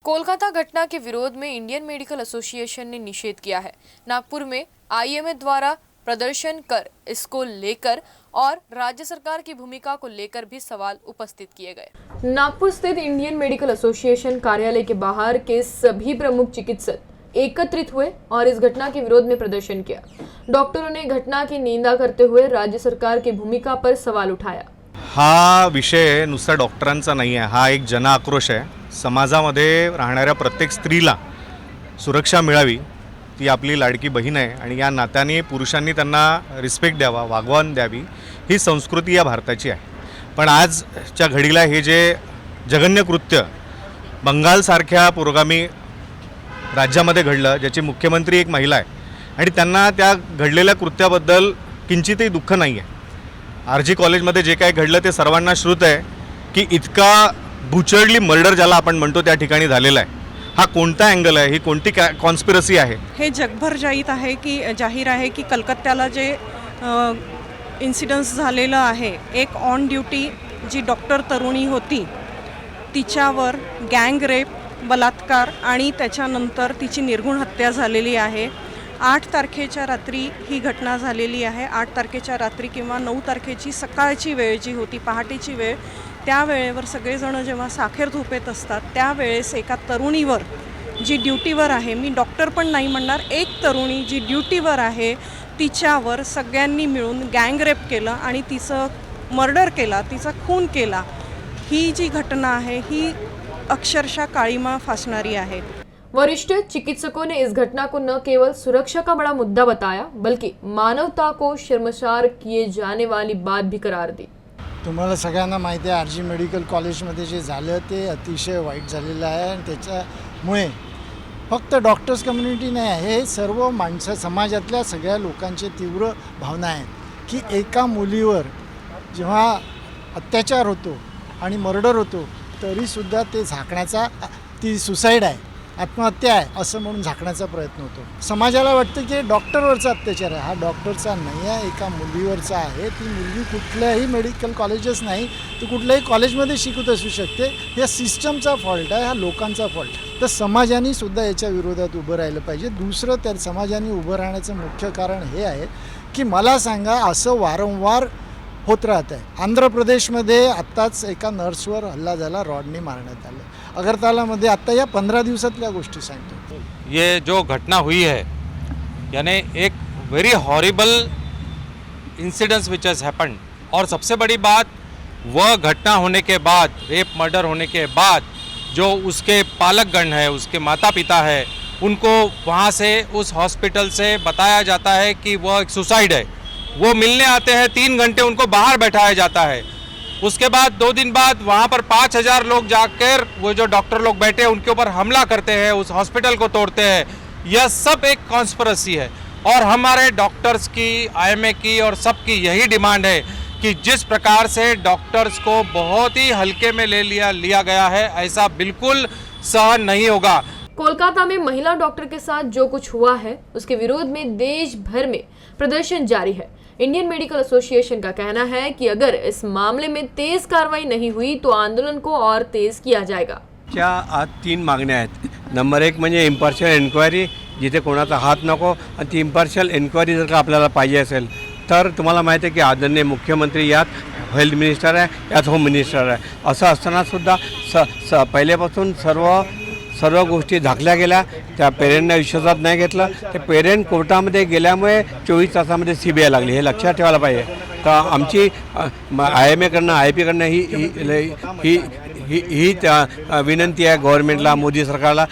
कोलकाता घटना के विरोध में इंडियन मेडिकल एसोसिएशन ने निषेध किया है। नागपुर में आईएमए द्वारा प्रदर्शन कर इसको लेकर और राज्य सरकार की भूमिका को लेकर भी सवाल उपस्थित किए गए। नागपुर स्थित इंडियन मेडिकल एसोसिएशन कार्यालय के बाहर के सभी प्रमुख चिकित्सक एकत्रित हुए और इस घटना के विरोध में प्रदर्शन किया। डॉक्टरों ने घटना की निंदा करते हुए राज्य सरकार की भूमिका पर सवाल उठाया। हा विषय नुसता डॉक्टरांचा नाही आहे, हा एक जनआक्रोश आहे। समाजामध्ये राहणाऱ्या प्रत्येक स्त्रीला सुरक्षा मिळावी, ती आपली लाडकी बहीण आहे आणि या नात्याने पुरुषांनी त्यांना रिस्पेक्ट द्यावा, वागवण द्यावी, ही संस्कृती या भारताची आहे। पण आजच्या घडीला हे जे जघन्य कृत्य बंगालसारख्या पुरोगामी राज्यामध्ये घडलं, ज्याची मुख्यमंत्री एक महिला आहे आणि त्यांना त्या घडलेल्या कृत्याबद्दल किंचितही दुःख नाही आहे। आरजी कॉलेजमध्ये जे काही घडलं ते सर्वांना श्रुत आहे की इतका बुचडली मर्डर ज्याला आपण म्हणतो त्या ठिकाणी झालेला आहे। हा कोणता अँगल आहे, ही कोणती कॉन्स्पिरसी आहे? हे जगभर जाहीर आहे की कलकत्त्याला जे इन्सिडन्स झालेलं आहे, एक ऑन ड्यूटी जी डॉक्टर तरुणी होती तिच्यावर गँग रेप, बलात्कार आणि त्याच्यानंतर तिची निर्घुण हत्या झालेली आहे। 8 तारखेच्या रात्री ही घटना झालेली आहे। 8 तारखेच्या रात्री किंवा 9 तारखेची सकाळची वेळ जी होती, पहाटेची वेळ, त्या वेळेवर सगळेजण जेव्हा साखर झोपेत असतात त्यावेळेस एका तरुणीवर जी ड्युटीवर आहे, मी डॉक्टर पण नाही म्हणणार, एक तरुणी जी ड्युटीवर आहे तिच्यावर सगळ्यांनी मिळून गँग रेप केलं आणि तिचं मर्डर केला, तिचा खून केला। ही जी घटना आहे ही अक्षरशः काळीमा फासणारी आहे। वरिष्ठ चिकित्सकों ने इस घटना को न केवल सुरक्षा का बड़ा मुद्दा बताया बल्कि मानवता को शर्मसार किए जाने वाली बात भी करार दी। तुम्हाला सगळ्यांना माहिती आहे आरजी मेडिकल कॉलेजमध्ये जे झालं ते अतिशय वाईट झालेलं आहे आणि त्याच्यामुळे फक्त डॉक्टर्स कम्युनिटी नाही आहे, हे सर्व समाजातल्या सगळ्या लोकांचे तीव्र भावना आहेत की एका मुलीवर जेव्हा अत्याचार होतो आणि मर्डर होतो तरीसुद्धा ते झाकण्याचा, ती सुसाईड आहे, आत्महत्या आहे असं म्हणून झाकण्याचा प्रयत्न होतो। समाजाला वाटतं की डॉक्टरवरचा अत्याचार आहे, हा डॉक्टरचा नाही आहे, एका मुलीवरचा आहे। ती मुलगी कुठल्याही मेडिकल कॉलेजेस नाही, ती कुठल्याही कॉलेजमध्ये शिकत असू शकते। या सिस्टमचा फॉल्ट आहे, हा लोकांचा फॉल्ट। तर समाजाने सुद्धा याच्या विरोधात उभं राहिलं पाहिजे। दुसरं त्या समाजाने उभं राहण्याचं मुख्य कारण हे आहे की मला सांगा असं वारंवार होत राहत आहे। आंध्र प्रदेशमध्ये आत्ताच एका नर्सवर हल्ला झाला, रॉडनी मारण्यात आलं। अगरतलामध्ये आत्ता या 15 दिवसातल्या गोष्टी सांगतो। ये जो घटना हुई है यानी एक very horrible incidence which has happened, और सबसे बड़ी बात वह घटना होने के बाद, रेप मर्डर होने के बाद जो उसके पालकगण है, उसके माता पिता है, उनको वहाँ से उस हॉस्पिटल से बताया जाता है कि वह एक सुसाइड है। वो मिलने आते हैं, 3 घंटे उनको बाहर बैठाया जाता है। उसके बाद 2 दिन बाद वहाँ पर 5000 लोग जाकर वो जो डॉक्टर लोग बैठे उनके ऊपर हमला करते हैं, उस हॉस्पिटल को तोड़ते हैं। यह सब एक कॉन्स्पिरेसी है और हमारे डॉक्टर्स की, आईएमए की और सबकी यही डिमांड है कि जिस प्रकार से डॉक्टर्स को बहुत ही हल्के में ले लिया गया है, ऐसा बिल्कुल सहन नहीं होगा। कोलकाता में महिला डॉक्टर के साथ जो कुछ हुआ है उसके विरोध में देश भर में प्रदर्शन जारी है। इंडियन मेडिकल एसोसिएशन का कहना है कि अगर इस मामले में तेज कार्रवाई नहीं हुई तो आंदोलन को और तेज किया जाएगा। क्या आज 3 मागण्या आहेत। नंबर 1 म्हणजे इम्पार्शियल एन्क्वायरी, जिथे कोणाचा हात नको, आणि ती इम्पार्शियल एन्क्वायरी जर का आपल्याला पाहिजे असेल तर तुम्हाला माहिती आहे की आदरणीय मुख्यमंत्री यात हेल्थ मिनिस्टर आहे, यात होम मिनिस्टर आहे। असं असताना सुद्धा पहिल्यापासून सर्व गोष्टी झाकल्या गेल्या। त्या पेरेंटने विश्वासात नाही घेतलं, ते पेरेंट कोर्टामध्ये गेल्यामुळे 24 तासामध्ये CBI लागली, हे लक्षात ठेवायला पाहिजे। तर आमची IMA कडनं, IP कडनं ही विनंती आहे गव्हर्नमेंटला, मोदी सरकारला।